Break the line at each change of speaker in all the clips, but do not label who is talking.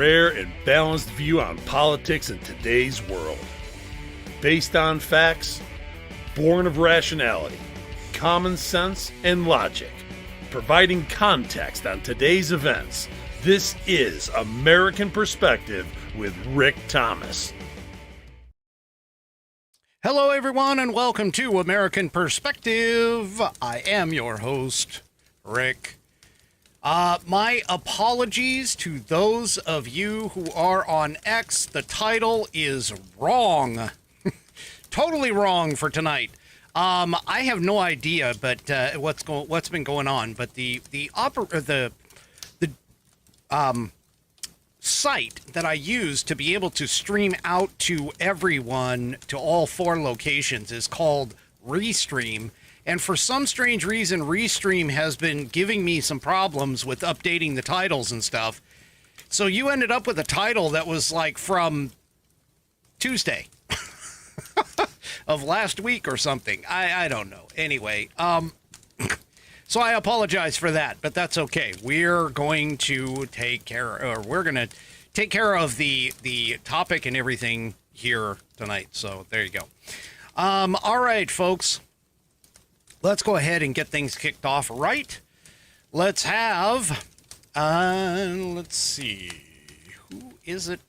rare and balanced view on politics in today's world. Based on facts, born of rationality, common sense, and logic, providing context on today's events. This is American Perspective with Rick Thomas.
Hello, everyone, and welcome to American Perspective. I am your host, Rick. My apologies to those of you who are on X. The title is wrong. Totally wrong for tonight. I have no idea, but what's been going on. But the site that I use to be able to stream out to everyone to all 4 locations is called Restream. And for some strange reason, Restream has been giving me some problems with updating the titles and stuff. So you ended up with a title that was like from Tuesday of last week or something. I don't know. Anyway, so I apologize for that, but that's okay. We're going to take care of the topic and everything here tonight. So there you go. All right, folks. Let's go ahead and get things kicked off right. Let's have, let's see, who is it?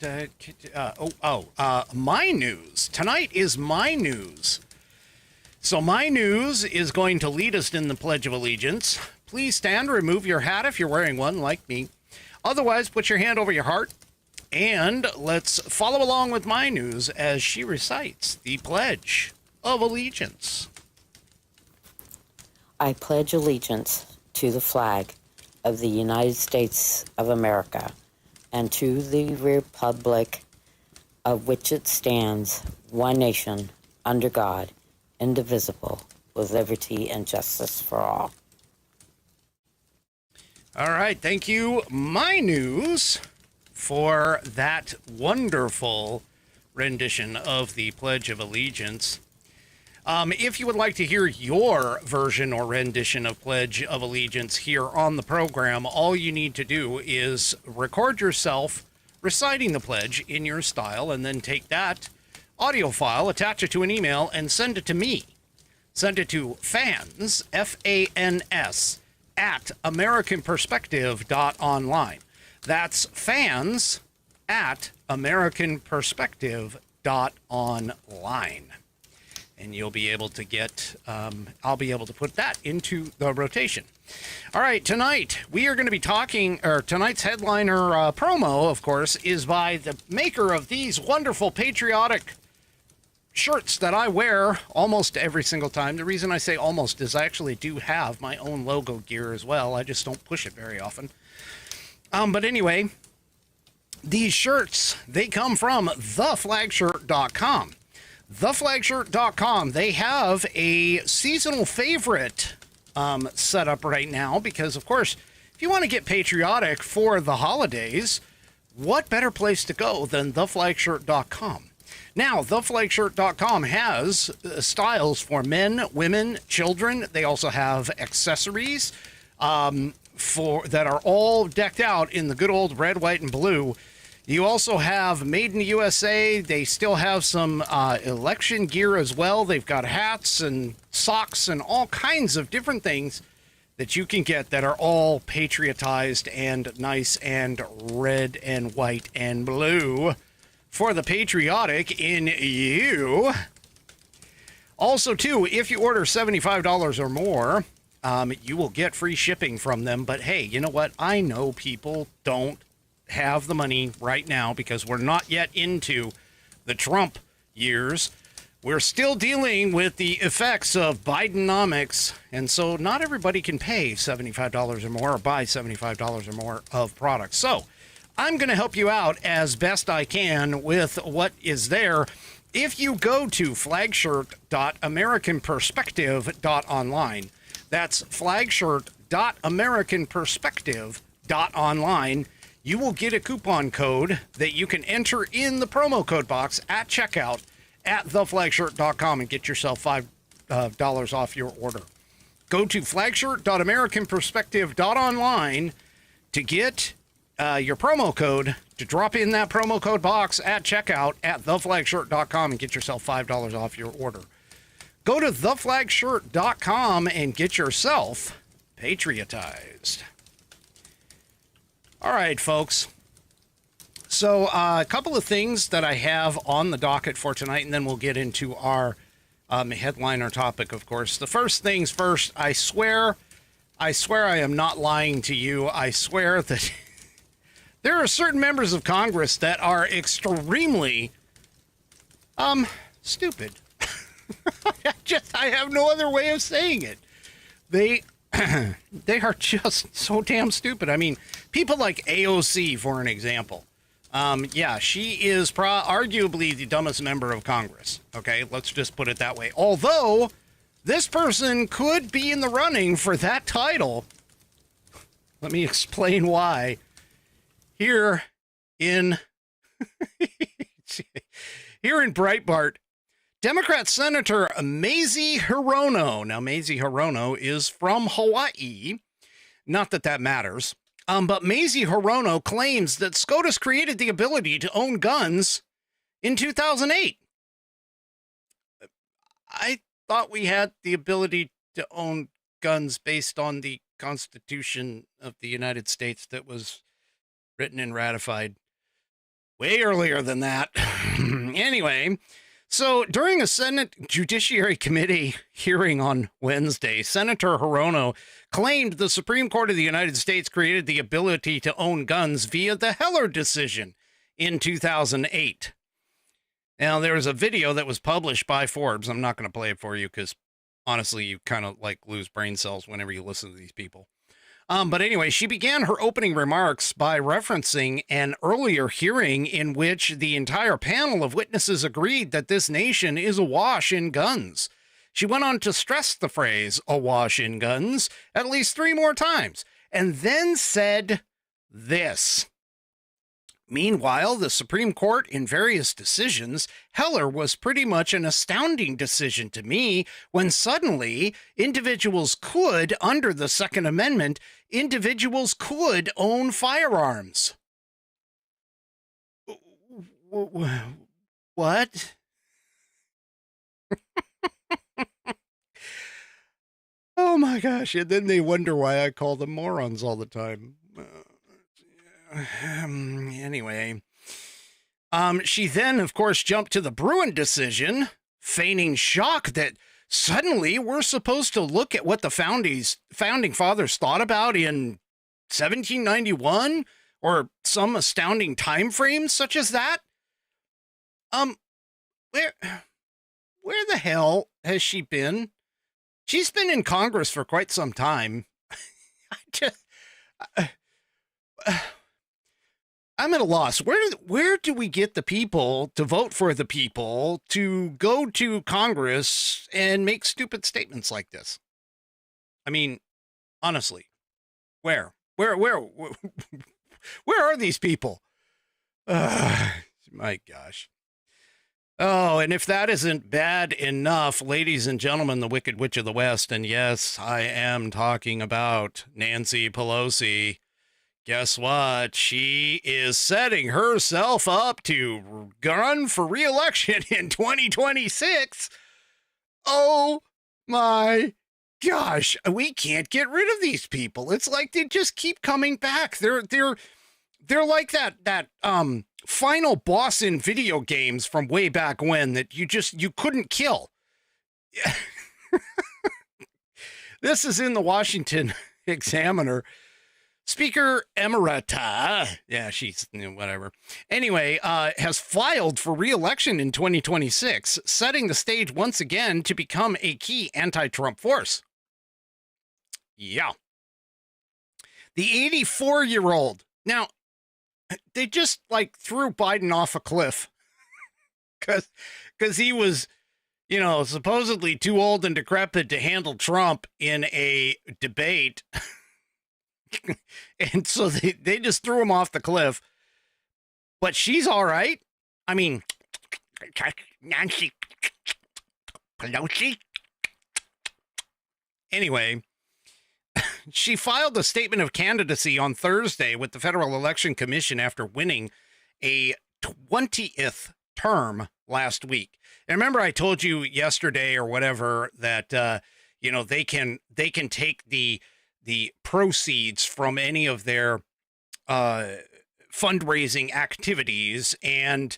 My News. Tonight is My News. So My News is going to lead us in the Pledge of Allegiance. Please stand, remove your hat if you're wearing one, like me. Otherwise, put your hand over your heart, and let's follow along with My News as she recites the Pledge of Allegiance.
I pledge allegiance to the flag of the United States of America and to the republic of which it stands, one nation, under God, indivisible, with liberty and justice for all.
All right. Thank you, My News, for that wonderful rendition of the Pledge of Allegiance. If you would like to hear your version or rendition of Pledge of Allegiance here on the program, all you need to do is record yourself reciting the pledge in your style, and then take that audio file, attach it to an email, and send it to me. Send it to fans, F-A-N-S, at AmericanPerspective.online. That's fans at AmericanPerspective.online. And you'll be able to get, I'll be able to put that into the rotation. All right, tonight we are going to be talking, or tonight's headliner promo, of course, is by the maker of these wonderful patriotic shirts that I wear almost every single time. The reason I say almost is I actually do have my own logo gear as well. I just don't push it very often. But anyway, these shirts, they come from theflagshirt.com. Theflagshirt.com, they have a seasonal favorite set up right now because, of course, if you want to get patriotic for the holidays, what better place to go than theflagshirt.com? Now, theflagshirt.com has styles for men, women, children. They also have accessories that are all decked out in the good old red, white, and blue. You also have Made in the USA. They still have some election gear as well. They've got hats and socks and all kinds of different things that you can get that are all patriotized and nice and red and white and blue for the patriotic in you. Also, too, if you order $75 or more, you will get free shipping from them. But hey, you know what? I know people don't have the money right now because we're not yet into the Trump years. We're still dealing with the effects of Bidenomics, and so not everybody can pay $75 or more or buy $75 or more of products. So I'm going to help you out as best I can with what is there. If you go to flagshirt.americanperspective.online, that's flagshirt.americanperspective.online, you will get a coupon code that you can enter in the promo code box at checkout at theflagshirt.com and get yourself $5 off your order. Go to flagshirt.americanperspective.online to get your promo code, to drop in that promo code box at checkout at theflagshirt.com and get yourself $5 off your order. Go to theflagshirt.com and get yourself patriotized. All right, folks. So a couple of things that I have on the docket for tonight, and then we'll get into our headliner topic, of course. The first things first, I swear I am not lying to you. I swear that there are certain members of Congress that are extremely stupid. I have no other way of saying it. They are just so damn stupid. I mean, people like AOC, for an example. Yeah, she is arguably the dumbest member of Congress. Okay, let's just put it that way. Although this person could be in the running for that title. Let me explain why. Here in Breitbart, Democrat Senator Mazie Hirono. Now, Mazie Hirono is from Hawaii. Not that that matters. But Mazie Hirono claims that SCOTUS created the ability to own guns in 2008. I thought we had the ability to own guns based on the Constitution of the United States that was written and ratified way earlier than that. Anyway, so during a Senate Judiciary Committee hearing on Wednesday, Senator Hirono claimed the Supreme Court of the United States created the ability to own guns via the Heller decision in 2008. Now, there was a video that was published by Forbes. I'm not going to play it for you because, honestly, you kind of like lose brain cells whenever you listen to these people. But anyway, she began her opening remarks by referencing an earlier hearing in which the entire panel of witnesses agreed that this nation is awash in guns. She went on to stress the phrase awash in guns at least 3 more times, and then said this. Meanwhile, the Supreme Court, in various decisions, Heller was pretty much an astounding decision to me when suddenly individuals could, under the Second Amendment, individuals could own firearms. What? Oh my gosh, and then they wonder why I call them morons all the time. Anyway, she then, of course, jumped to the Bruin decision, feigning shock that suddenly we're supposed to look at what the founding fathers thought about in 1791 or some astounding time frame such as that. Where the hell has she been? She's been in Congress for quite some time. I'm at a loss. Where do we get the people to vote for the people to go to Congress and make stupid statements like this? I mean, honestly, where are these people? My gosh. Oh, and if that isn't bad enough, ladies and gentlemen, the Wicked Witch of the West, and yes, I am talking about Nancy Pelosi. Guess what? She is setting herself up to run for re-election in 2026. Oh my gosh, we can't get rid of these people. It's like they just keep coming back. They're like that final boss in video games from way back when that you couldn't kill. This is in the Washington Examiner. Speaker Emerita, yeah, she's whatever. Anyway, has filed for re-election in 2026, setting the stage once again to become a key anti-Trump force. Yeah. The 84-year-old. Now, they just like threw Biden off a cliff because he was, supposedly too old and decrepit to handle Trump in a debate. And so they just threw him off the cliff. But she's all right. I mean, Nancy Pelosi. Anyway, she filed a statement of candidacy on Thursday with the Federal Election Commission after winning a 20th term last week. And remember, I told you yesterday or whatever that you know, they can take the proceeds from any of their fundraising activities and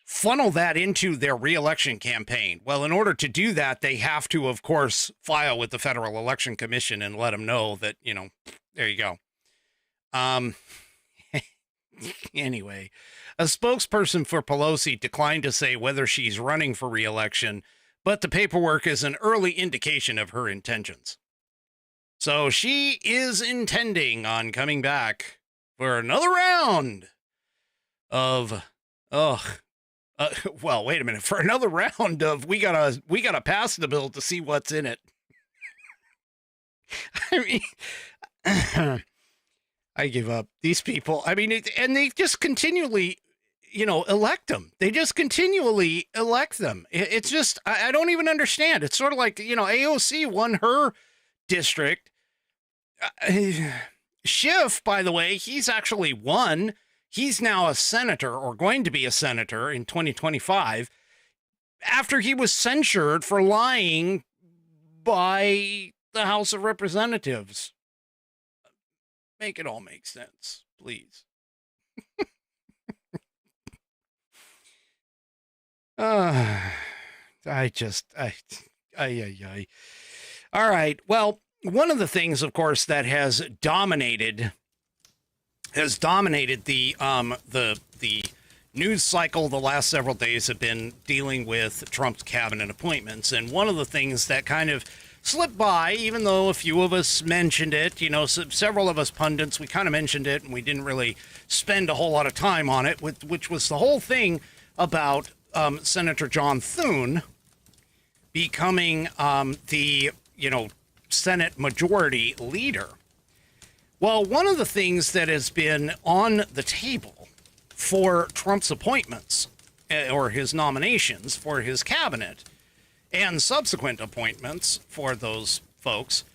funnel that into their reelection campaign. Well, in order to do that, they have to, of course, file with the Federal Election Commission and let them know that, you know, there you go. Anyway, a spokesperson for Pelosi declined to say whether she's running for reelection, but the paperwork is an early indication of her intentions. So she is intending on coming back for another round of, well, wait a minute, for another round of, we gotta pass the bill to see what's in it. I mean, I give up. These people, I mean, and they just continually, you know, elect them. They just continually elect them. It's just, I don't even understand. It's sort of like, you know, AOC won her district. Schiff, by the way, he's actually won. He's now a senator, or going to be a senator in 2025, after he was censured for lying by the House of Representatives. Make it all make sense, please. All right. Well, one of the things, of course, that has dominated the news cycle the last several days have been dealing with Trump's cabinet appointments. And one of the things that kind of slipped by, even though a few of us mentioned it, you know, several of us pundits, we kind of mentioned it and we didn't really spend a whole lot of time on it, which was the whole thing about Senator John Thune becoming the, you know, Senate Majority Leader. Well, one of the things that has been on the table for Trump's appointments, or his nominations for his cabinet, and subsequent appointments for those folks,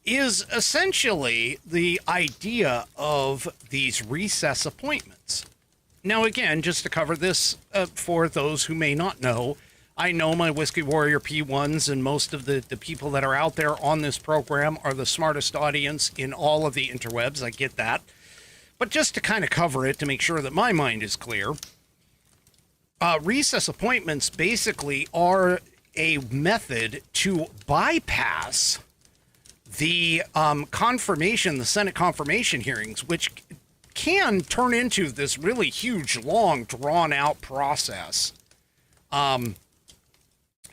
is essentially the idea of these recess appointments. Now, again, just to cover this for those who may not know, I know my Whiskey Warrior P1s and most of the people that are out there on this program are the smartest audience in all of the interwebs. I get that. But just to kind of cover it, to make sure that my mind is clear, recess appointments basically are a method to bypass the confirmation, the Senate confirmation hearings, which can turn into this really huge, long, drawn-out process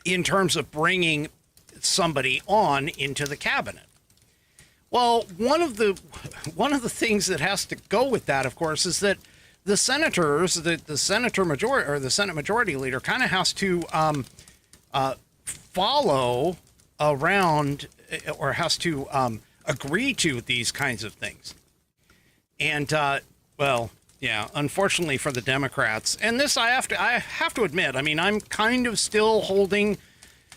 in terms of bringing somebody on into the cabinet. Well, one of the things that has to go with that, of course, is that the senators, the Senate Majority Leader, kind of has to follow around, or has to agree to these kinds of things. And well, yeah, unfortunately for the Democrats, and this I have to admit, I mean, I'm kind of still holding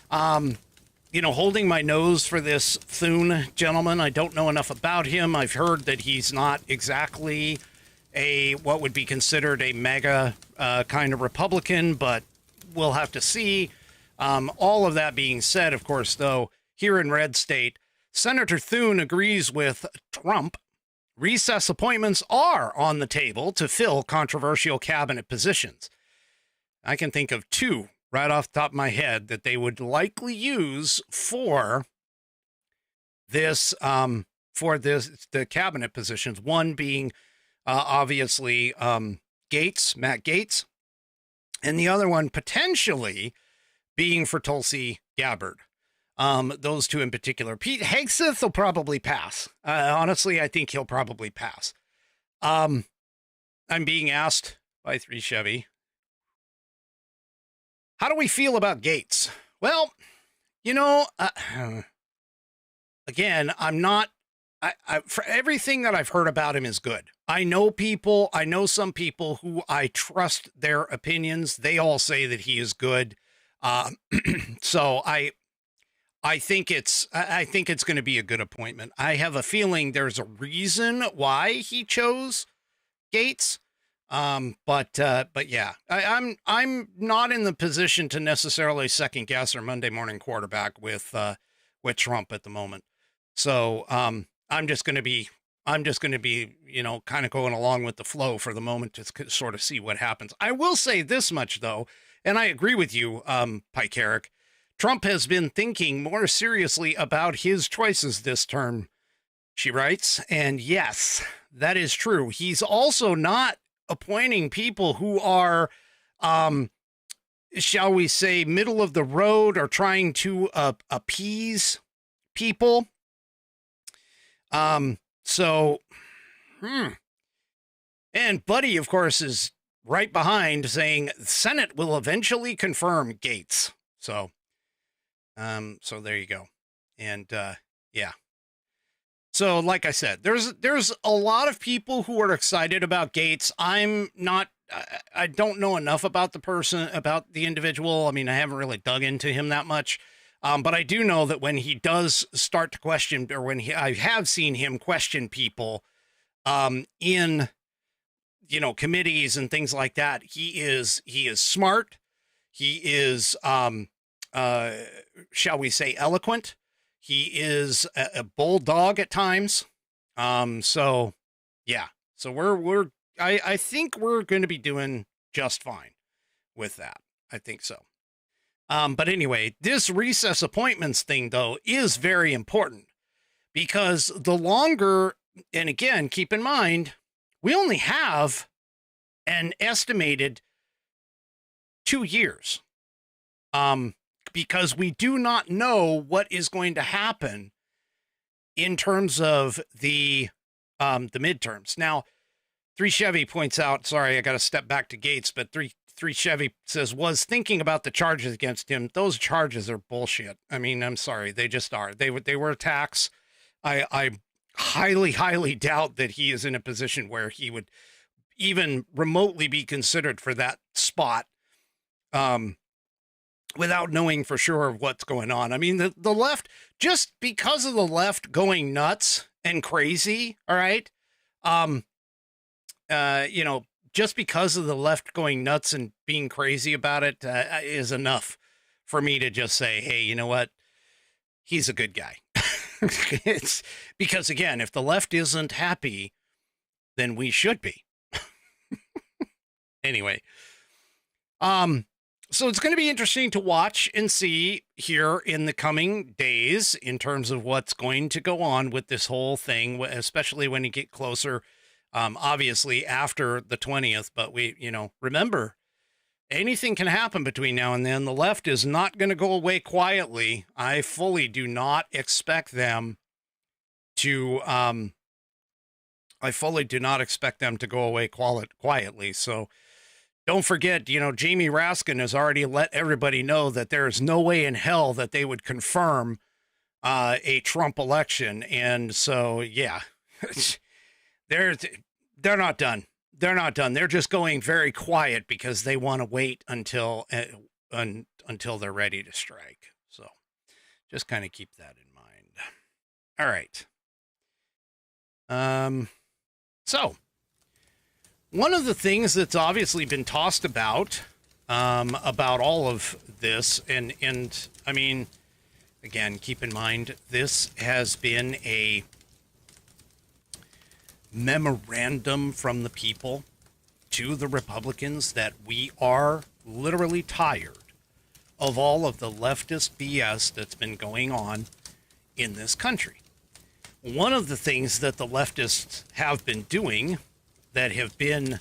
my nose for this Thune gentleman. I don't know enough about him. I've heard that he's not exactly what would be considered a mega kind of Republican, but we'll have to see. All of that being said, of course, though, here in Red State, Senator Thune agrees with Trump. Recess appointments are on the table to fill controversial cabinet positions. I can think of two right off the top of my head that they would likely use for this, the cabinet positions. One being obviously Matt Gaetz, and the other one potentially being for Tulsi Gabbard. Those two in particular. Pete Hegseth will probably pass. Honestly, I think he'll probably pass. I'm being asked by 3 Chevy, how do we feel about Gaetz? Well, you know, again, I'm not, for everything that I've heard about him is good. I know some people who I trust their opinions. They all say that he is good. So I think it's going to be a good appointment. I have a feeling there's a reason why he chose Gates. But yeah, I'm not in the position to necessarily second guess or Monday morning quarterback with Trump at the moment. So, I'm just going to be, kind of going along with the flow for the moment to sort of see what happens. I will say this much though, and I agree with you, Pike Herrick. Trump has been thinking more seriously about his choices this term, she writes. And yes, that is true. He's also not appointing people who are, shall we say, middle of the road or trying to appease people. And Buddy, of course, is right behind saying Senate will eventually confirm Gates. So there you go. And, yeah. So like I said, there's a lot of people who are excited about Gates. I'm not, I don't know enough about the person, about the individual. I mean, I haven't really dug into him that much. But I do know that when he does start to question, or I have seen him question people, in, committees and things like that, he is smart. He is, shall we say, eloquent. He is a bulldog at times. So yeah, so I think we're going to be doing just fine with that. I think so. But anyway, this recess appointments thing though is very important because the longer, and again, keep in mind, we only have an estimated 2 years. Because we do not know what is going to happen in terms of the midterms. Now, 3 Chevy points out, sorry, I got to step back to Gates, but 3 Chevy says, was thinking about the charges against him. Those charges are bullshit. I mean, I'm sorry. They just are. They were attacks. I highly, highly doubt that he is in a position where he would even remotely be considered for that spot. Without knowing for sure what's going on. I mean, the left, just because of the left going nuts and crazy, all right? Just because of the left going nuts and being crazy about it is enough for me to just say, hey, you know what? He's a good guy. It's because, again, if the left isn't happy, then we should be. Anyway, so it's going to be interesting to watch and see here in the coming days in terms of what's going to go on with this whole thing, especially when you get closer, obviously after the 20th. But remember, anything can happen between now and then. The left is not going to go away quietly. I fully do not expect them to, go away quietly. So, don't forget, Jamie Raskin has already let everybody know that there is no way in hell that they would confirm a Trump election. And so, yeah, they're not done. They're not done. They're just going very quiet because they want to wait until they're ready to strike. So just kind of keep that in mind. All right. So one of the things that's obviously been tossed about all of this, and I mean, again, keep in mind, this has been a memorandum from the people to the Republicans that we are literally tired of all of the leftist BS that's been going on in this country. One of the things that the leftists have been doing that have been,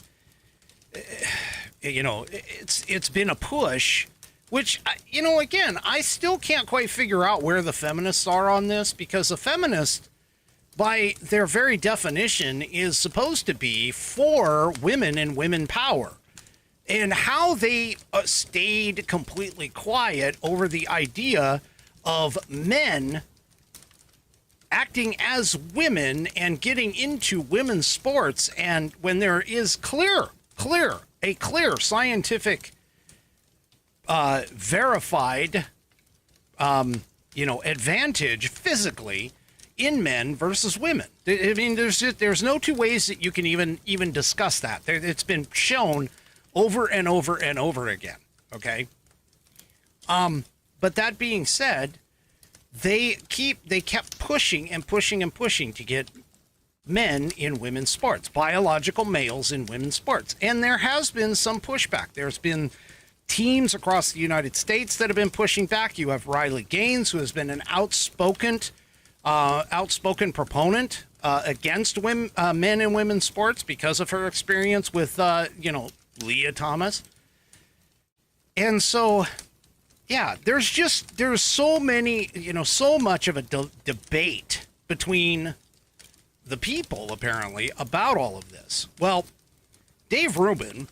it's been a push, which, again, I still can't quite figure out where the feminists are on this, because a feminist, by their very definition, is supposed to be for women and women power. And how they stayed completely quiet over the idea of men acting as women and getting into women's sports, and when there is clear scientific verified advantage physically in men versus women. I mean, there's no two ways that you can even discuss that. It's been shown over and over and over again. Okay. But that being said, they kept pushing and pushing and pushing to get men in women's sports, biological males in women's sports. And there has been some pushback. There's been teams across the United States that have been pushing back. You have Riley Gaines, who has been an outspoken proponent against men in women's sports because of her experience with, Leah Thomas. And so, yeah, there's so many, so much of a debate between the people, apparently, about all of this. Well, Dave Rubin,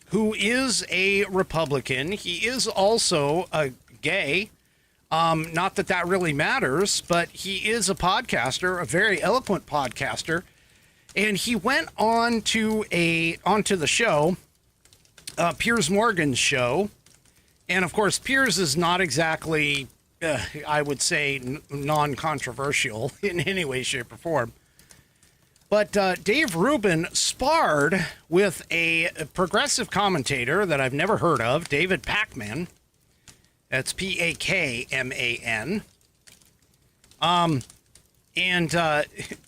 who is a Republican, he is also a gay. Not that that really matters, but he is a podcaster, a very eloquent podcaster. And he went onto the show, Piers Morgan's show. And of course, Piers is not exactly, I would say, non-controversial in any way, shape, or form. But Dave Rubin sparred with a progressive commentator that I've never heard of, David Pakman. That's Pakman. And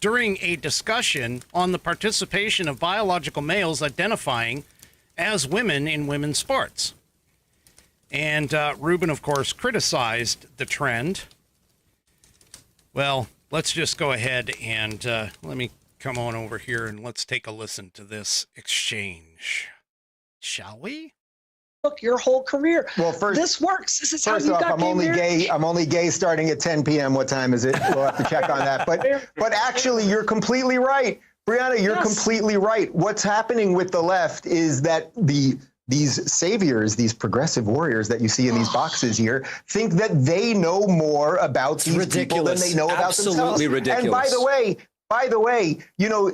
during a discussion on the participation of biological males identifying as women in women's sports. And Rubin, of course, criticized the trend. Well, let's just go ahead and let me come on over here and let's take a listen to this exchange. Shall we?
Look, your whole career.
Well, first,
this works. This is how
first
you
off,
got
I'm only
married.
gay. I'm only gay starting at 10 p.m. What time is it? We'll have to check on that. But actually, you're completely right, Brianna. You're completely right. What's happening with the left is that these saviors, these progressive warriors that you see in these boxes here, think that they know more about these people than they know about themselves.
Absolutely ridiculous.
And by the way,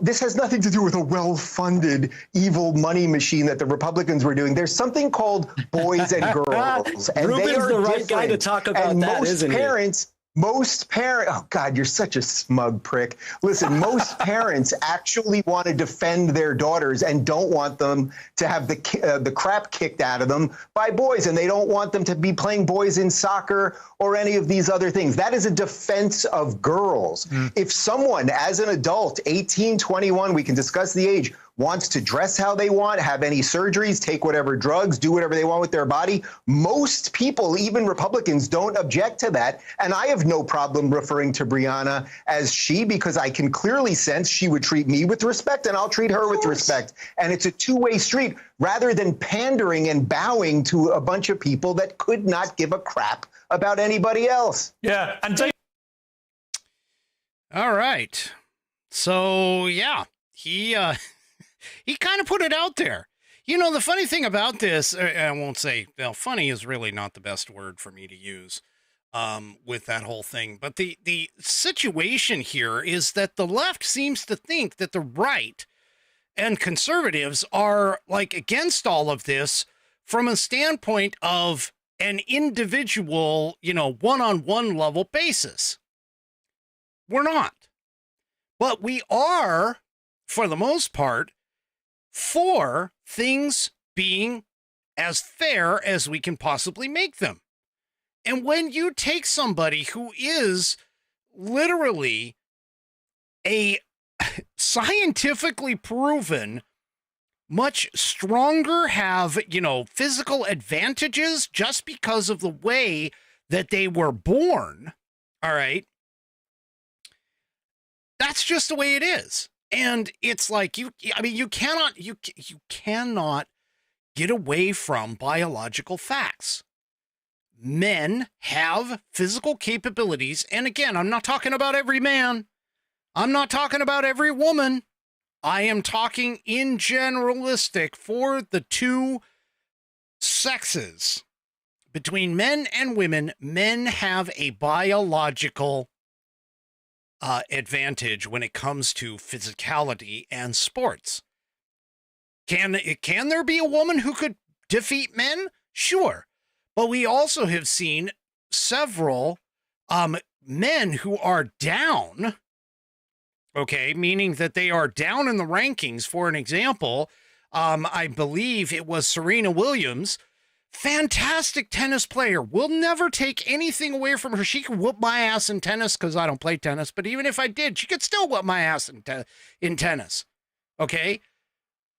this has nothing to do with a well-funded evil money machine that the Republicans were doing. There's something called boys and girls. And
Rubin's
they are
the right
different.
guy to talk about
and
that, isn't he?
Most parents, oh God, you're such a smug prick. Listen, most parents actually want to defend their daughters and don't want them to have the crap kicked out of them by boys. And they don't want them to be playing boys in soccer or any of these other things. That is a defense of girls. If someone, as an adult, 18, 21, we can discuss the age, wants to dress how they want, have any surgeries, take whatever drugs, do whatever they want with their body. Most people, even Republicans, don't object to that. And I have no problem referring to Brianna as she, because I can clearly sense she would treat me with respect and I'll treat her with respect. And it's a two-way street rather than pandering and bowing to a bunch of people that could not give a crap about anybody else.
Yeah. And
All right. So, yeah, he kind of put it out there. The funny thing about this, I won't say, well, funny is really not the best word for me to use with that whole thing. But the situation here is that the left seems to think that the right and conservatives are like against all of this from a standpoint of an individual, one-on-one level basis. We're not. But we are, for the most part, for things being as fair as we can possibly make them. And when you take somebody who is literally a scientifically proven, much stronger, have, physical advantages just because of the way that they were born, all right, that's just the way it is. And it's like you cannot get away from biological facts. Men have physical capabilities. And again, I'm not talking about every man. I'm not talking about every woman. I am talking in generalistic for the two sexes. Between men and women, men have a biological advantage when it comes to physicality and sports. Can there be a woman who could defeat men? Sure. But we also have seen several men who are down, okay, meaning that they are down in the rankings. For an example, I believe it was Serena Williams, fantastic tennis player. Will never take anything away from her. She can whoop my ass in tennis because I don't play tennis, but even if I did, she could still whoop my ass in tennis. Okay.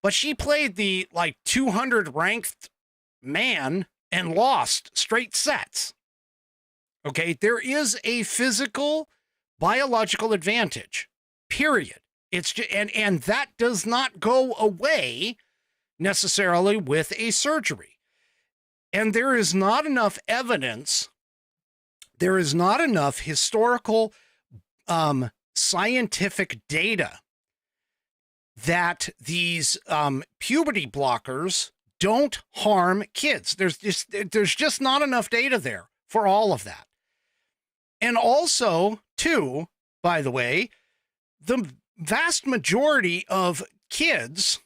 But she played the 200 ranked man and lost straight sets. Okay. There is a physical, biological advantage, period. It's just, and that does not go away necessarily with a surgery. And there is not enough evidence, there is not enough historical scientific data that these puberty blockers don't harm kids. There's just not enough data there for all of that. And also, too, by the way, the vast majority of kids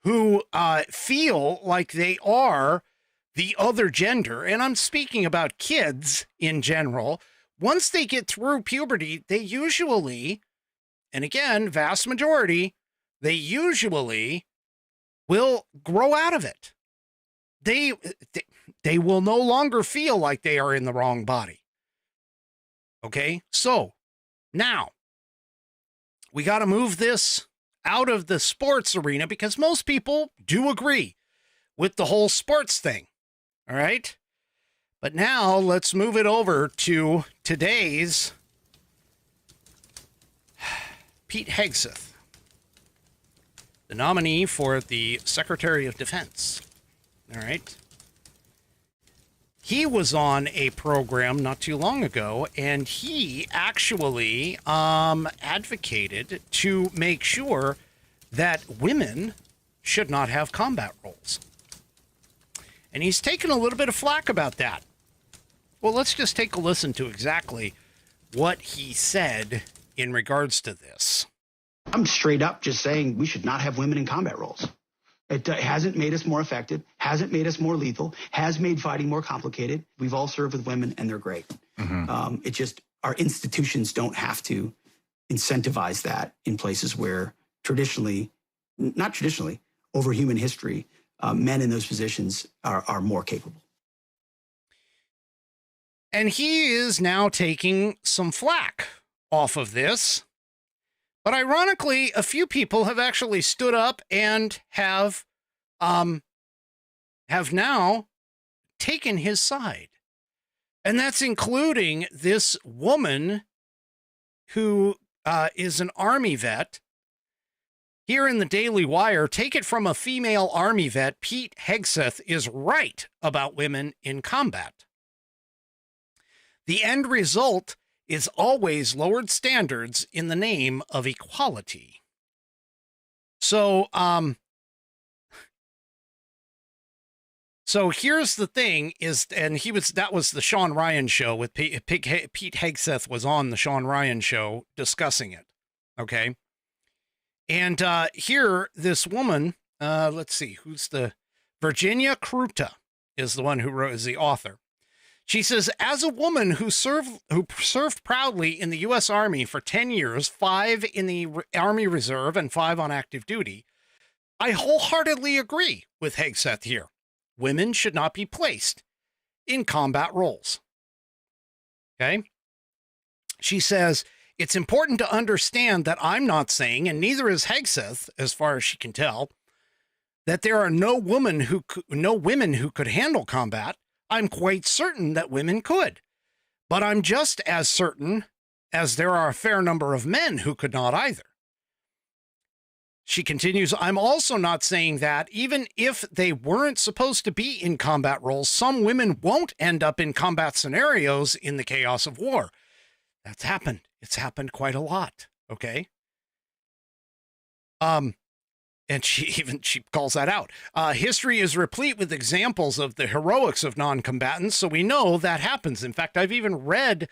who feel like they are the other gender, and I'm speaking about kids in general, once they get through puberty, they usually, and again, vast majority, they usually will grow out of it. They will no longer feel like they are in the wrong body. Okay, so now we got to move this out of the sports arena because most people do agree with the whole sports thing. All right. But now let's move it over to today's Pete Hegseth, the nominee for the Secretary of Defense. All right. He was on a program not too long ago, and he actually advocated to make sure that women should not have combat roles. And he's taken a little bit of flack about that. Well, let's just take a listen to exactly what he said in regards to this.
I'm straight up just saying we should not have women in combat roles. It hasn't made us more effective, hasn't made us more lethal, has made fighting more complicated. We've all served with women, and they're great. It just, our institutions don't have to incentivize that in places where not traditionally, over human history, men in those positions are more capable.
And he is now taking some flack off of this. But ironically, a few people have actually stood up and have now taken his side. And that's including this woman who is an Army vet. Here in the Daily Wire, take it from a female Army vet, Pete Hegseth is right about women in combat. The end result is always lowered standards in the name of equality. So here's the thing that was the Sean Ryan show with Pete Hegseth was on the Sean Ryan show discussing it. Okay. And here, this woman, let's see, Virginia Kruta is the one is the author. She says, as a woman who served proudly in the U.S. Army for 10 years, 5 in the Army Reserve and 5 on active duty, I wholeheartedly agree with Hegseth here. Women should not be placed in combat roles. Okay? She says, it's important to understand that I'm not saying, and neither is Hegseth, as far as she can tell, that there are no women who could handle combat. I'm quite certain that women could, but I'm just as certain as there are a fair number of men who could not either. She continues, I'm also not saying that even if they weren't supposed to be in combat roles, some women won't end up in combat scenarios in the chaos of war. That's happened. It's happened quite a lot. Okay. And she calls that out. History is replete with examples of the heroics of non-combatants, so we know that happens. In fact, I've even read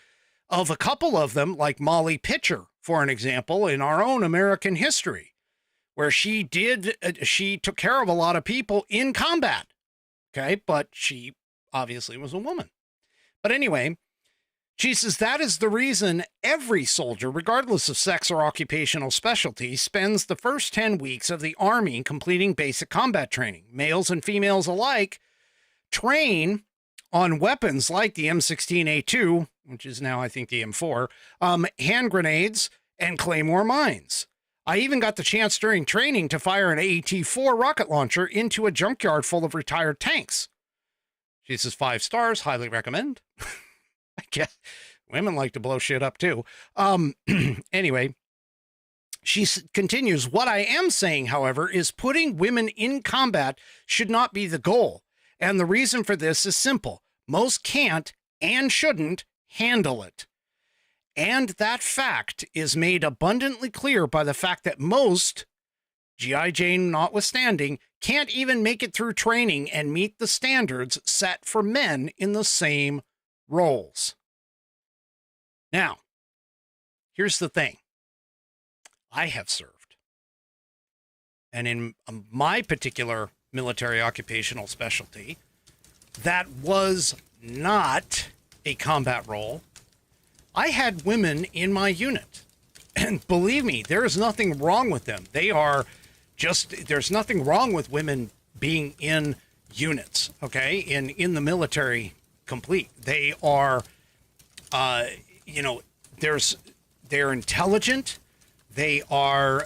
of a couple of them, like Molly Pitcher, for an example, in our own American history, where she took care of a lot of people in combat. Okay, but she obviously was a woman. But anyway, She says that is the reason every soldier, regardless of sex or occupational specialty, spends the first 10 weeks of the Army completing basic combat training. Males and females alike train on weapons like the M16A2, which is now, I think, the M4, hand grenades, and Claymore mines. I even got the chance during training to fire an AET-4 rocket launcher into a junkyard full of retired tanks. She says 5 stars, highly recommend. I guess women like to blow shit up too. Anyway, she continues, what I am saying, however, is putting women in combat should not be the goal. And the reason for this is simple. Most can't and shouldn't handle it. And that fact is made abundantly clear by the fact that most, G.I. Jane notwithstanding, can't even make it through training and meet the standards set for men in the same roles. Now, here's the thing. I have served. And in my particular military occupational specialty, that was not a combat role. I had women in my unit. And believe me, there is nothing wrong with them. There's nothing wrong with women being in units, okay? In the military complete. They are, they're intelligent. They're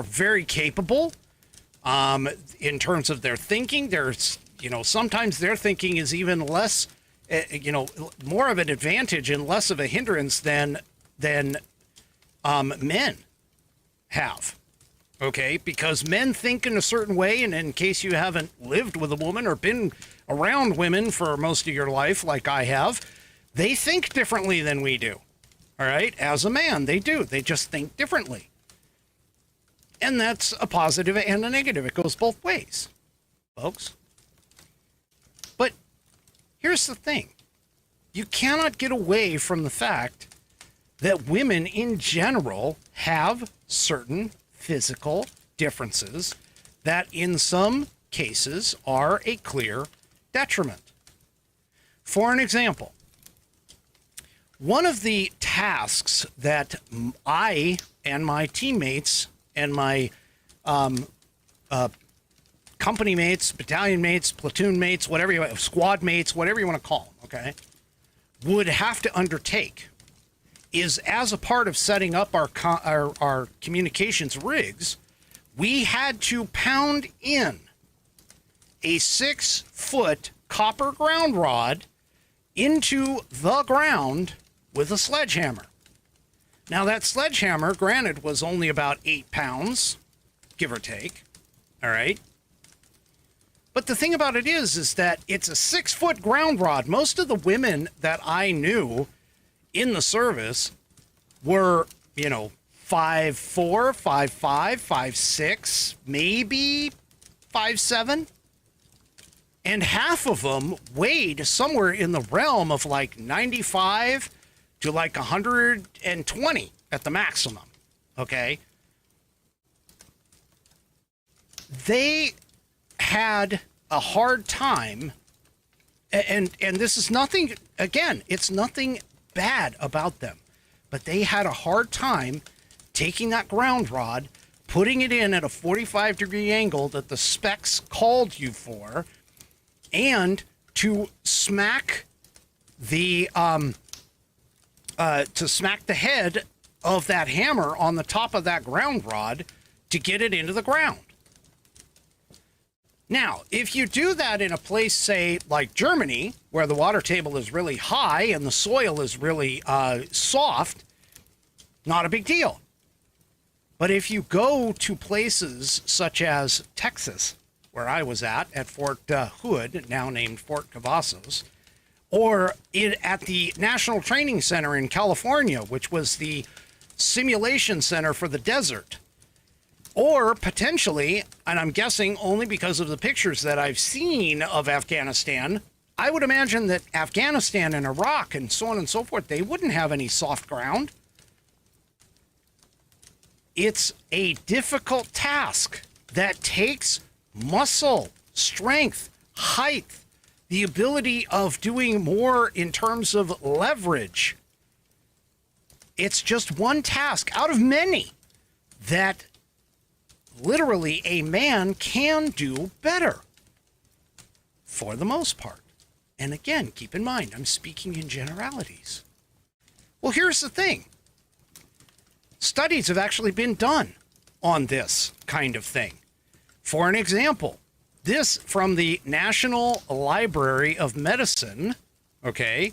very capable in terms of their thinking. Sometimes their thinking is even less, more of an advantage and less of a hindrance than men have. Okay, because men think in a certain way, and in case you haven't lived with a woman or been around women for most of your life, like I have, they think differently than we do. All right, as a man, they do. They just think differently. And that's a positive and a negative. It goes both ways, folks. But here's the thing. You cannot get away from the fact that women in general have certain physical differences that in some cases are a clear detriment. For an example, one of the tasks that I and my teammates and my company mates, battalion mates, platoon mates, squad mates, whatever you want to call them, okay, would have to undertake is, as a part of setting up our communications rigs, we had to pound in a 6-foot copper ground rod into the ground with a sledgehammer. Now, that sledgehammer, granted, was only about 8 pounds, give or take, all right? But the thing about it is that it's a 6-foot ground rod. Most of the women that I knew in the service were, 5'4", 5'5", 5'6", maybe 5'7", and half of them weighed somewhere in the realm of like 95 to like 120 at the maximum, okay? They had a hard time, and this is nothing, again, it's nothing bad about them, but they had a hard time taking that ground rod, putting it in at a 45-degree angle that the specs called you for, and to smack the head of that hammer on the top of that ground rod to get it into the ground. Now, if you do that in a place, say, like Germany, where the water table is really high and the soil is really soft, not a big deal. But if you go to places such as Texas, where I was at Fort Hood, now named Fort Cavazos, or at the National Training Center in California, which was the simulation center for the desert, or potentially, and I'm guessing only because of the pictures that I've seen of Afghanistan, I would imagine that Afghanistan and Iraq and so on and so forth, they wouldn't have any soft ground. It's a difficult task that takes muscle, strength, height, the ability of doing more in terms of leverage. It's just one task out of many that literally a man can do better for the most part. And again, keep in mind, I'm speaking in generalities. Well, here's the thing. Studies have actually been done on this kind of thing. For an example, this from the National Library of Medicine, okay,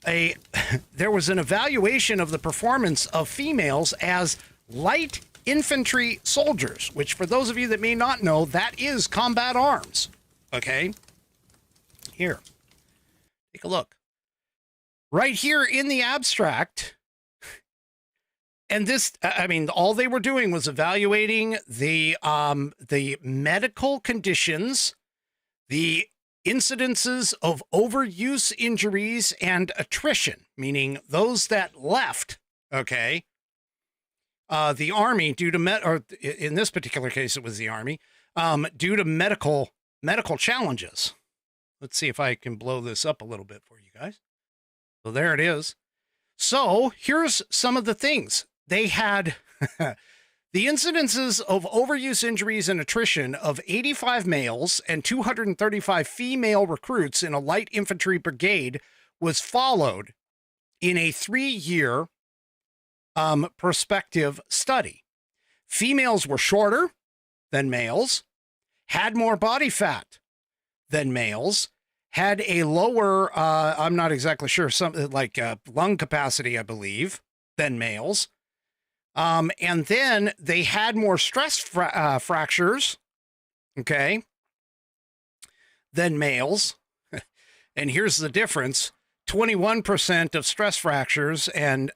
there was an evaluation of the performance of females as light infantry soldiers, which for those of you that may not know, that is combat arms, okay? Here, take a look. Right here in the abstract, and this, I mean, all they were doing was evaluating the medical conditions, the incidences of overuse injuries and attrition, meaning those that left, okay, the Army due to or in this particular case, it was the Army, due to medical challenges. Let's see if I can blow this up a little bit for you guys. So there it is. So here's some of the things they had. The incidences of overuse injuries and attrition of 85 males and 235 female recruits in a light infantry brigade was followed in a 3-year prospective study. Females were shorter than males, had more body fat than males, had a lower, I'm not exactly sure, something like lung capacity, I believe, than males. And then they had more stress fractures, okay, than males. And here's the difference. 21% of stress fractures and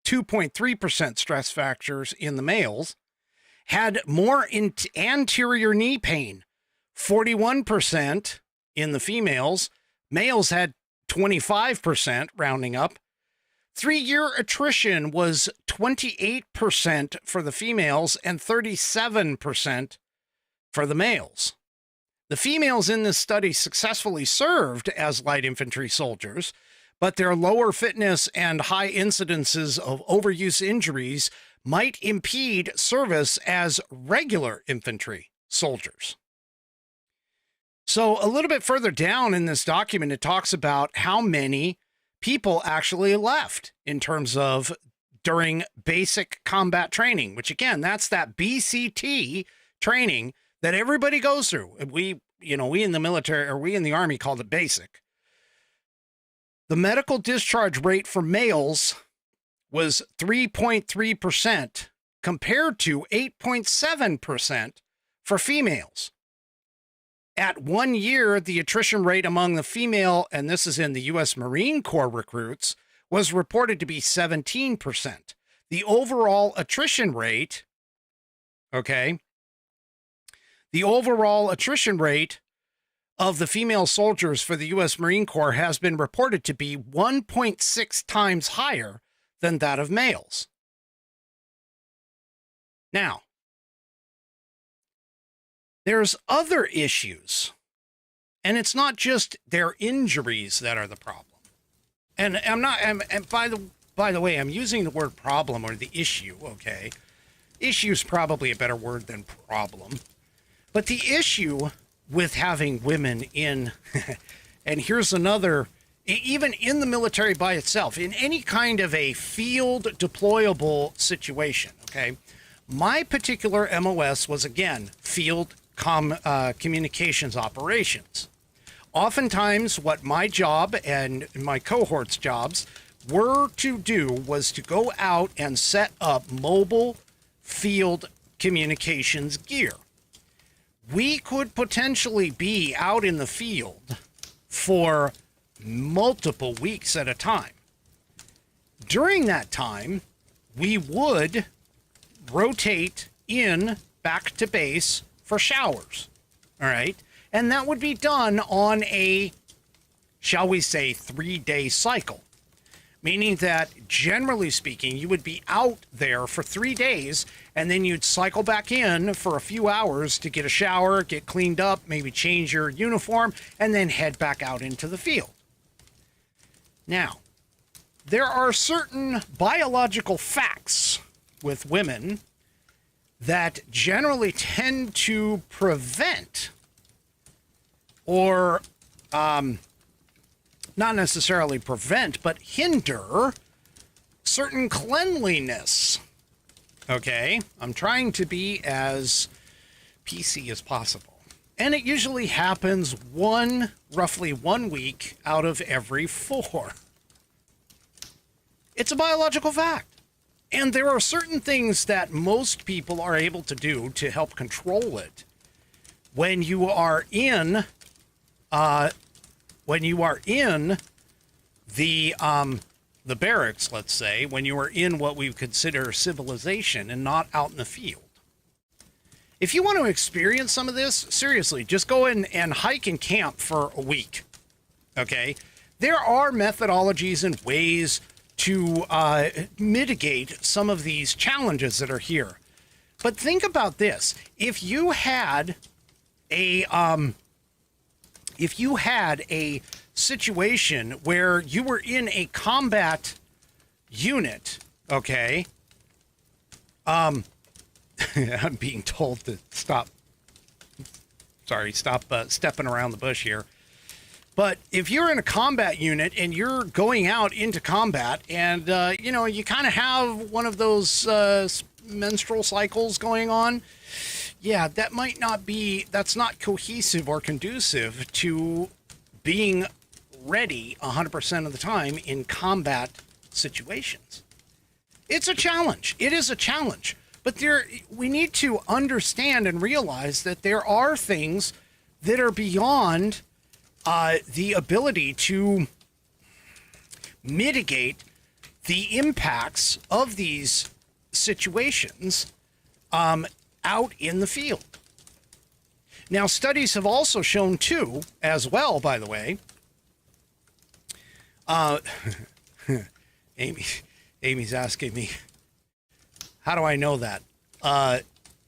2.3% stress fractures in the males. Had more anterior knee pain, 41% in the females. Males had 25%, rounding up. 3-year attrition was 28% for the females and 37% for the males. The females in this study successfully served as light infantry soldiers, but their lower fitness and high incidences of overuse injuries might impede service as regular infantry soldiers. So a little bit further down in this document, it talks about how many people actually left in terms of during basic combat training, which again, that's that BCT training that everybody goes through. We in the military, or we in the Army, called it basic. The medical discharge rate for males was 3.3% compared to 8.7% for females. At 1 year, the attrition rate among the female, and this is in the U.S. Marine Corps recruits, was reported to be 17%. The overall attrition rate, okay, the overall attrition rate of the female soldiers for the U.S. Marine Corps has been reported to be 1.6 times higher than that of males. Now, there's other issues, and it's not just their injuries that are the problem. And by the way, I'm using the word problem or the issue, okay? Issue is probably a better word than problem. But the issue with having women in, and here's another, even in the military by itself, in any kind of a field deployable situation, okay? My particular MOS was, again, field communications operations. Oftentimes, what my job and my cohort's jobs were to do was to go out and set up mobile field communications gear. We could potentially be out in the field for multiple weeks at a time. During that time, we would rotate in back to base for showers, all right? And that would be done on a, shall we say, 3-day cycle. meaning that generally speaking, you would be out there for 3 days and then you'd cycle back in for a few hours to get a shower, get cleaned up, maybe change your uniform, and then head back out into the field. Now, there are certain biological facts with women that generally tend to prevent or not necessarily prevent, but hinder certain cleanliness. Okay? I'm trying to be as PC as possible. And it usually happens roughly 1 week out of every 4. It's a biological fact. And there are certain things that most people are able to do to help control it when you are in the barracks, let's say, when you are in what we consider civilization and not out in the field. If you want to experience some of this, seriously, just go in and hike and camp for a week. Okay? There are methodologies and ways to mitigate some of these challenges that are here. But think about this. If you had a situation where you were in a combat unit, okay? I'm being told to stop stepping around the bush here. But if you're in a combat unit and you're going out into combat and, you kind of have one of those menstrual cycles going on, yeah, that's not cohesive or conducive to being ready 100% of the time in combat situations. It's a challenge. It is a challenge. But we need to understand and realize that there are things that are beyond the ability to mitigate the impacts of these situations out in the field. Now, studies have also shown, too, as well, by the way, Amy's asking me, how do I know that?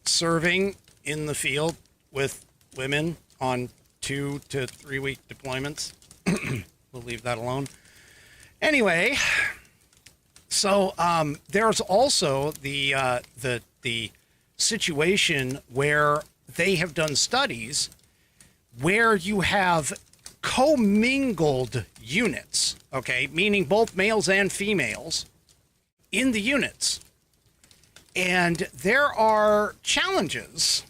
Serving in the field with women on 2 to 3 week deployments. We'll leave that alone. Anyway, so there's also the situation where they have done studies where you have commingled units, okay, meaning both males and females in the units. And there are challenges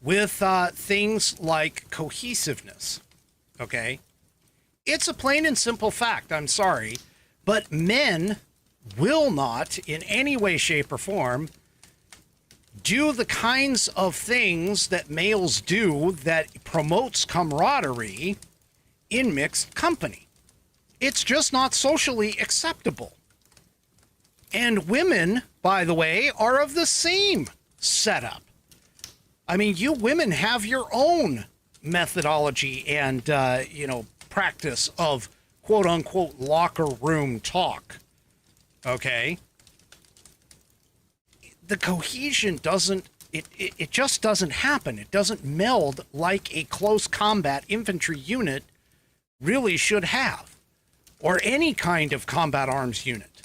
with things like cohesiveness, okay? It's a plain and simple fact, I'm sorry, but men will not in any way, shape, or form do the kinds of things that males do that promotes camaraderie in mixed company. It's just not socially acceptable. And women, by the way, are of the same setup. I mean, you women have your own methodology and, practice of quote unquote locker room talk. Okay? The cohesion it just doesn't happen. It doesn't meld like a close combat infantry unit really should have, or any kind of combat arms unit.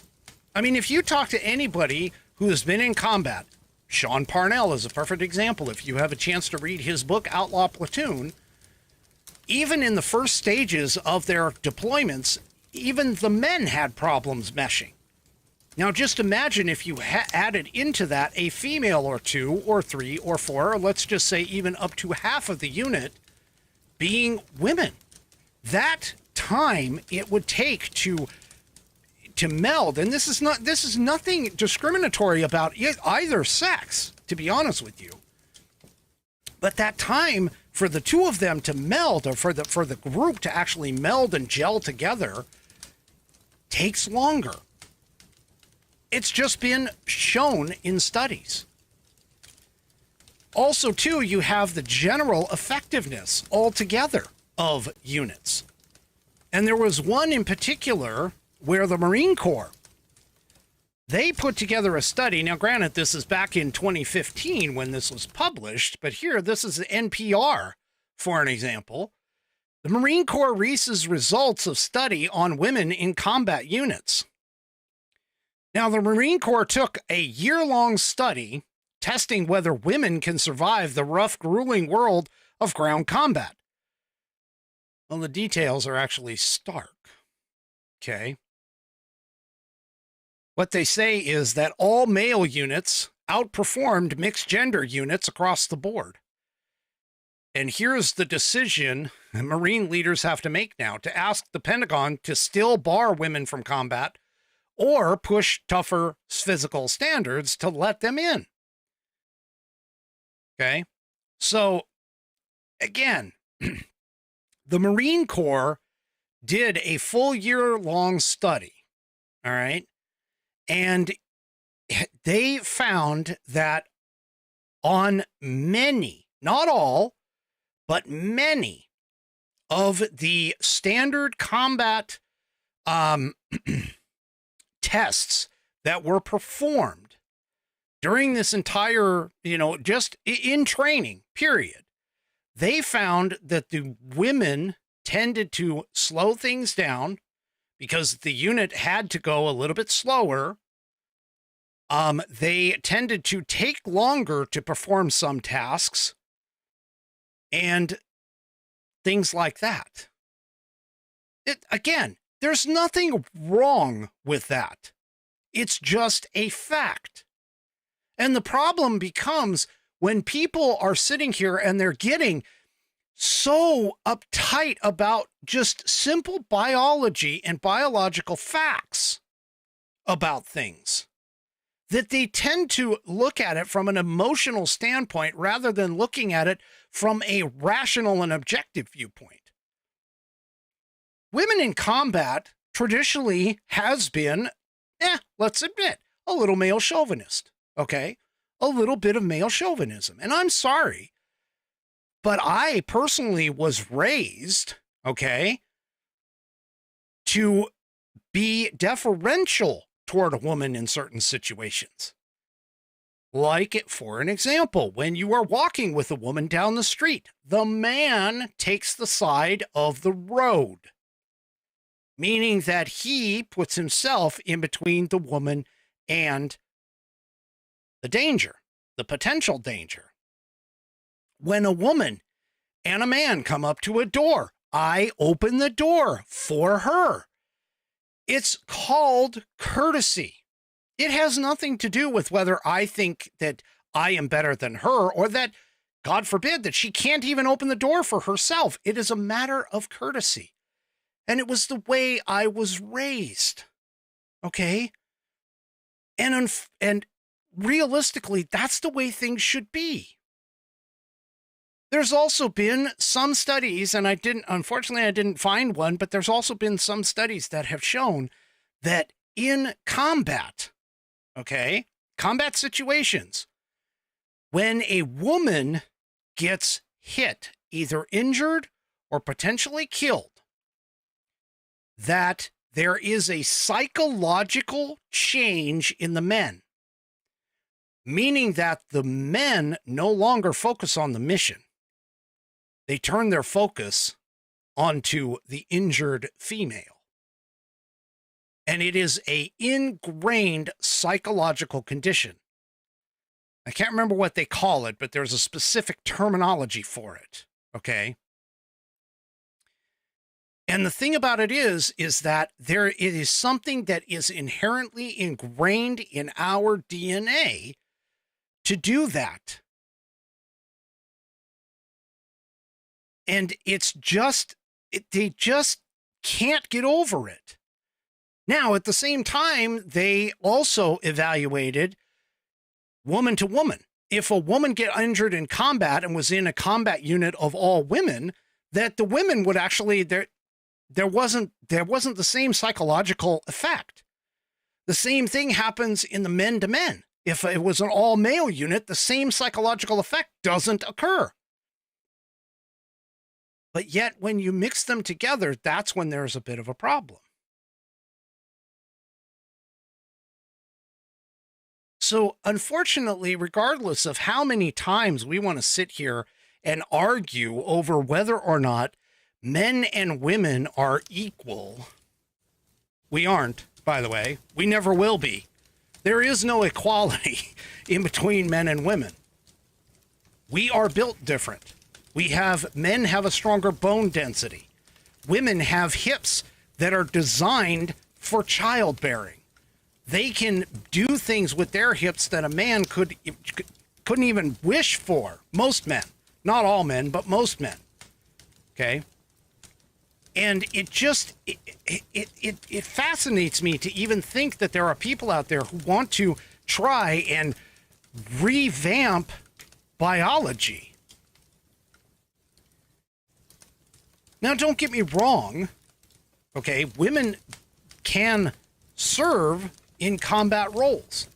I mean, if you talk to anybody who has been in combat, Sean Parnell is a perfect example. If you have a chance to read his book, Outlaw Platoon, even in the first stages of their deployments, even the men had problems meshing. Now, just imagine if you added into that a female or 2 or 3 or 4, or let's just say even up to half of the unit being women. That time it would take to meld, and this is nothing discriminatory about either sex, to be honest with you. But that time for the two of them to meld, or for the group to actually meld and gel together, takes longer. It's just been shown in studies. Also, too, you have the general effectiveness altogether of units. And there was one in particular, where the Marine Corps, they put together a study. Now, granted, this is back in 2015 when this was published, but here, this is the NPR, for an example. The Marine Corps releases results of study on women in combat units. Now, the Marine Corps took a year-long study testing whether women can survive the rough, grueling world of ground combat. Well, the details are actually stark. Okay. What they say is that all male units outperformed mixed gender units across the board. And here's the decision Marine leaders have to make now, to ask the Pentagon to still bar women from combat or push tougher physical standards to let them in. Okay. So again, the Marine Corps did a full year-long study. All right. And they found that on many, not all, but many of the standard combat tests that were performed during this entire, just in training period, they found that the women tended to slow things down because the unit had to go a little bit slower. They tended to take longer to perform some tasks and things like that. Again, there's nothing wrong with that. It's just a fact. And the problem becomes when people are sitting here and they're getting so uptight about just simple biology and biological facts about things that they tend to look at it from an emotional standpoint rather than looking at it from a rational and objective viewpoint. Women in combat traditionally has been, let's admit, a little male chauvinist, okay? A little bit of male chauvinism. And I'm sorry, but I personally was raised, okay, to be deferential toward a woman in certain situations. Like, for an example, when you are walking with a woman down the street, the man takes the side of the road, meaning that he puts himself in between the woman and the danger, the potential danger. When a woman and a man come up to a door, I open the door for her. It's called courtesy. It has nothing to do with whether I think that I am better than her or that, God forbid, that she can't even open the door for herself. It is a matter of courtesy. And it was the way I was raised. Okay? And realistically, that's the way things should be. There's also been some studies, and unfortunately I didn't find one, but there's also been some studies that have shown that in combat, okay, combat situations, when a woman gets hit, either injured or potentially killed, that there is a psychological change in the men, meaning that the men no longer focus on the mission. They turn their focus onto the injured female. And it is an ingrained psychological condition. I can't remember what they call it, but there's a specific terminology for it. Okay. And the thing about it is that it is something that is inherently ingrained in our DNA to do that. And it's just, they just can't get over it. Now, at the same time, they also evaluated woman to woman. If a woman get injured in combat and was in a combat unit of all women, that the women would actually, there wasn't the same psychological effect. The same thing happens in the men to men. If it was an all male unit, the same psychological effect doesn't occur. But yet when you mix them together, that's when there's a bit of a problem. So unfortunately, regardless of how many times we want to sit here and argue over whether or not men and women are equal, we aren't, by the way. We never will be. There is no equality in between men and women. We are built different. Men have a stronger bone density. Women have hips that are designed for childbearing. They can do things with their hips that a man couldn't even wish for. Most men, not all men, but most men. Okay. And it fascinates me to even think that there are people out there who want to try and revamp biology. Now, don't get me wrong. Okay, women can serve in combat roles.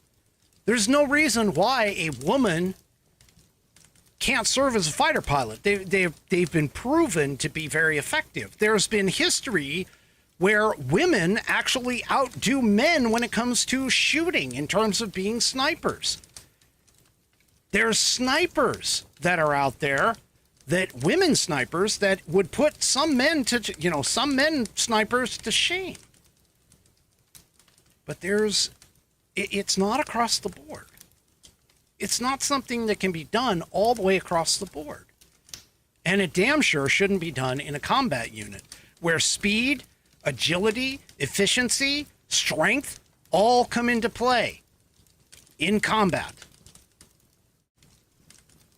There's no reason why a woman can't serve as a fighter pilot. They've been proven to be very effective. There's been history where women actually outdo men when it comes to shooting in terms of being snipers. There's snipers that are out there, that women snipers that would put some men snipers to shame. But it's not across the board. It's not something that can be done all the way across the board. And it damn sure shouldn't be done in a combat unit where speed, agility, efficiency, strength all come into play in combat.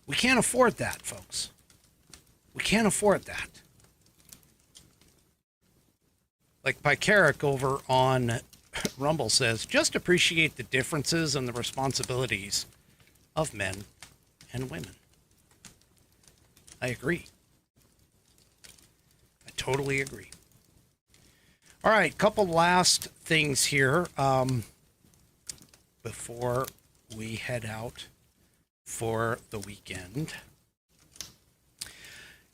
We can't afford that, folks. We can't afford that. Like Pycaric over on Rumble says, just appreciate the differences and the responsibilities of men and women. I agree. I totally agree. All right, couple last things here before we head out for the weekend.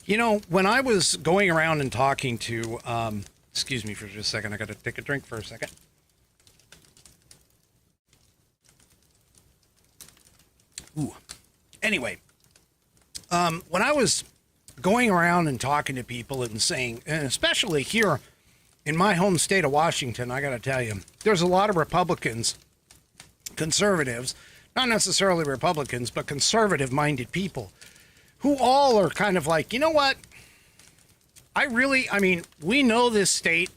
You know, when I was going around and talking to, excuse me for just a second, I got to take a drink for a second. Ooh. Anyway, when I was going around and talking to people and saying, and especially here in my home state of Washington, I got to tell you, there's a lot of Republicans, conservatives, not necessarily Republicans, but conservative-minded people who all are kind of like, you know what? We know this state,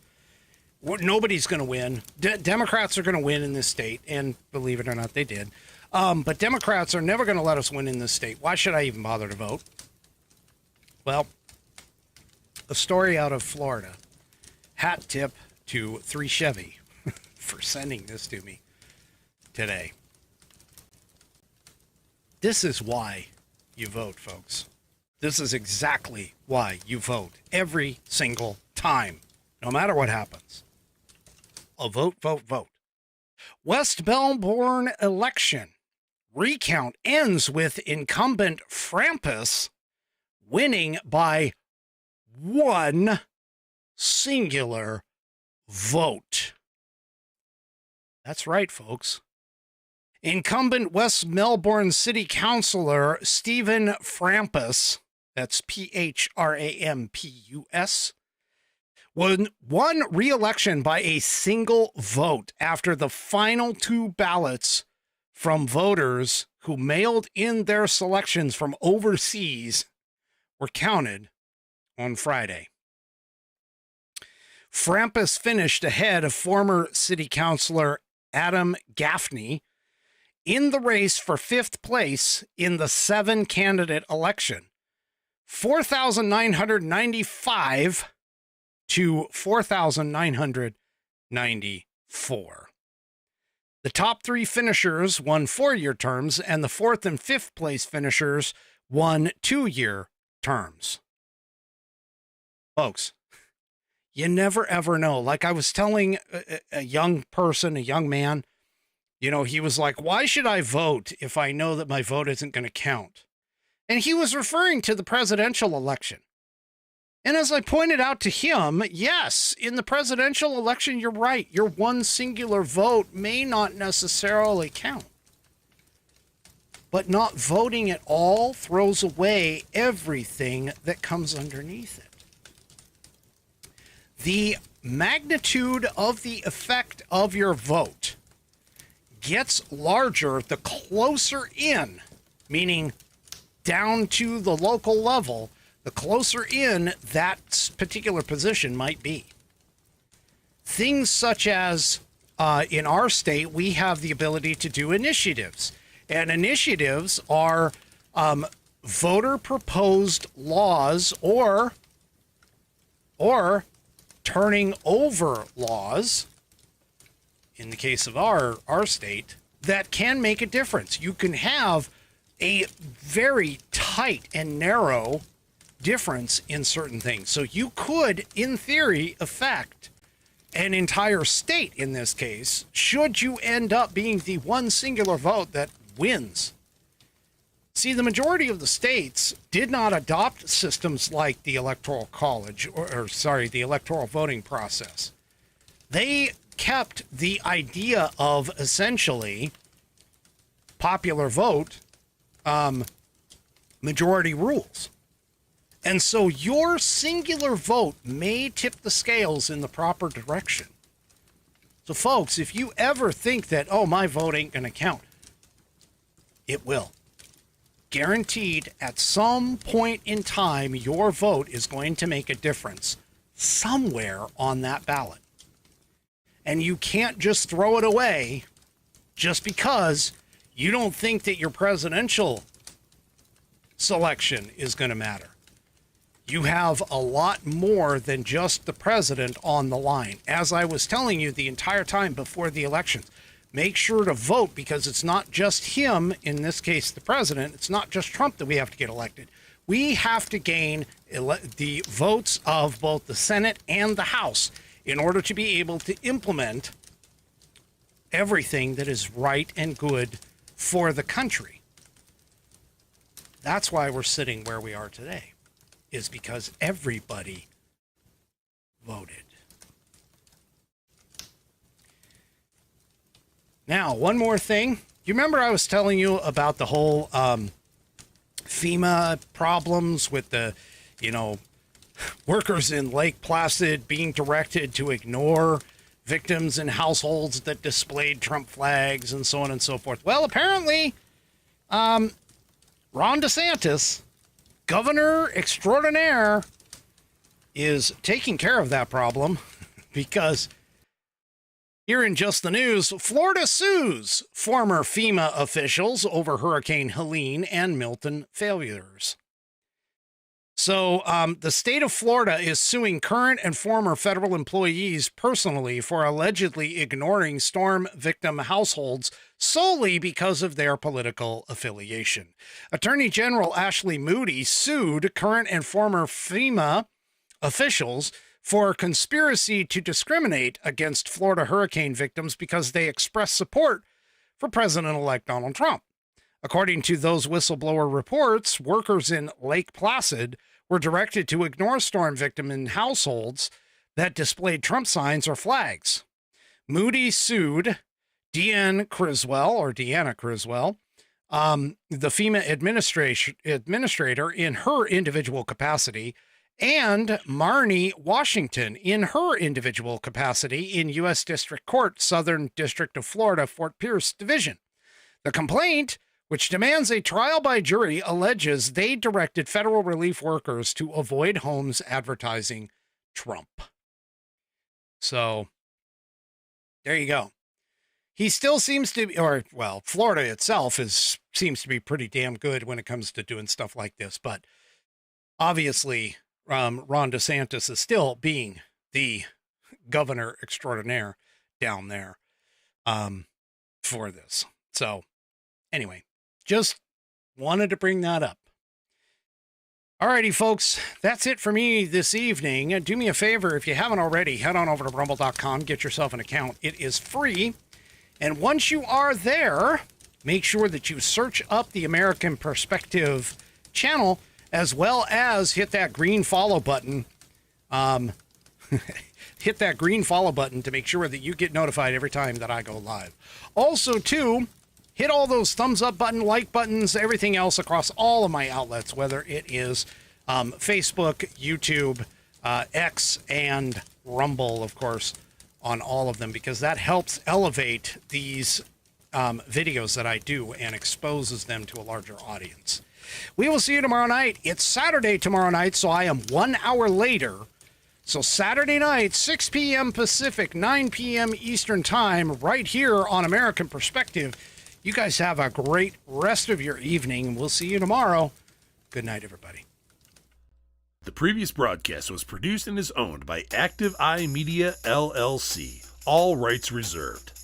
nobody's going to win. Democrats are going to win in this state, and believe it or not, they did. But Democrats are never going to let us win in this state. Why should I even bother to vote? Well, a story out of Florida. Hat tip to 3 Chevy for sending this to me today. This is why you vote, folks. This is exactly why you vote every single time, no matter what happens. A vote, vote, vote. West Melbourne election. Recount ends with incumbent Frampus winning by one singular vote. That's right, folks. Incumbent West Melbourne City Councillor Stephen Frampus, that's Phrampus, won re-election by a single vote after the final 2 ballots from voters who mailed in their selections from overseas were counted on Friday. Frampus finished ahead of former city councilor Adam Gaffney in the race for 5th place in the 7-candidate election, 4,995 to 4,994. The top 3 finishers won 4-year terms, and the 4th and 5th place finishers won 2-year terms. Folks, you never ever know. Like I was telling a young person, a young man, you know, he was like, why should I vote if I know that my vote isn't going to count? And he was referring to the presidential election. And as I pointed out to him, yes, in the presidential election, you're right. Your one singular vote may not necessarily count. But not voting at all throws away everything that comes underneath it. The magnitude of the effect of your vote gets larger the closer in, meaning down to the local level, the closer in that particular position might be. Things such as in our state, we have the ability to do initiatives. And initiatives are voter proposed laws or turning over laws, in the case of our state, that can make a difference. You can have a very tight and narrow difference in certain things. So you could, in theory, affect an entire state in this case, should you end up being the one singular vote that wins. See, the majority of the states did not adopt systems like the Electoral College, the electoral voting process. They kept the idea of essentially popular vote majority rules. And so your singular vote may tip the scales in the proper direction. So folks, if you ever think that, oh, my vote ain't going to count, it will. Guaranteed, at some point in time, your vote is going to make a difference somewhere on that ballot. And you can't just throw it away just because you don't think that your presidential selection is going to matter. You have a lot more than just the president on the line. As I was telling you the entire time before the elections, make sure to vote, because it's not just him, in this case the president, it's not just Trump that we have to get elected. We have to gain the votes of both the Senate and the House in order to be able to implement everything that is right and good for the country. That's why we're sitting where we are today, is because everybody voted. Now, one more thing. You remember I was telling you about the whole FEMA problems with the, workers in Lake Placid being directed to ignore victims in households that displayed Trump flags and so on and so forth. Well, apparently, Ron DeSantis, governor extraordinaire, is taking care of that problem because here in Just the News, Florida sues former FEMA officials over Hurricane Helene and Milton failures. So the state of Florida is suing current and former federal employees personally for allegedly ignoring storm victim households solely because of their political affiliation. Attorney General Ashley Moody sued current and former FEMA officials for conspiracy to discriminate against Florida hurricane victims because they expressed support for President-elect Donald Trump. According to those whistleblower reports, workers in Lake Placid were directed to ignore storm victim in households that displayed Trump signs or flags. Moody sued Deanna Criswell, the FEMA administrator in her individual capacity, and Marnie Washington in her individual capacity in U.S. District Court, Southern District of Florida, Fort Pierce Division. The complaint, which demands a trial by jury, alleges they directed federal relief workers to avoid homes advertising Trump. So, there you go. He still seems to be, Florida itself seems to be pretty damn good when it comes to doing stuff like this, but obviously, Ron DeSantis is still being the governor extraordinaire down there for this. So, anyway, just wanted to bring that up. Alrighty, folks, that's it for me this evening. Do me a favor, if you haven't already, head on over to rumble.com, get yourself an account. It is free. And once you are there, make sure that you search up the American Perspective channel, as well as hit that green follow button. Hit that green follow button to make sure that you get notified every time that I go live. Also, too, hit all those thumbs up button, like buttons, everything else across all of my outlets, whether it is Facebook, YouTube, X, and Rumble, of course, on all of them, because that helps elevate these videos that I do and exposes them to a larger audience. We will see you tomorrow night. It's Saturday tomorrow night, so I am 1 hour later. So Saturday night, 6 p.m. Pacific, 9 p.m. Eastern Time, right here on American Perspective. You guys have a great rest of your evening. We'll see you tomorrow. Good night, everybody.
The previous broadcast was produced and is owned by Active Eye Media LLC. All rights reserved.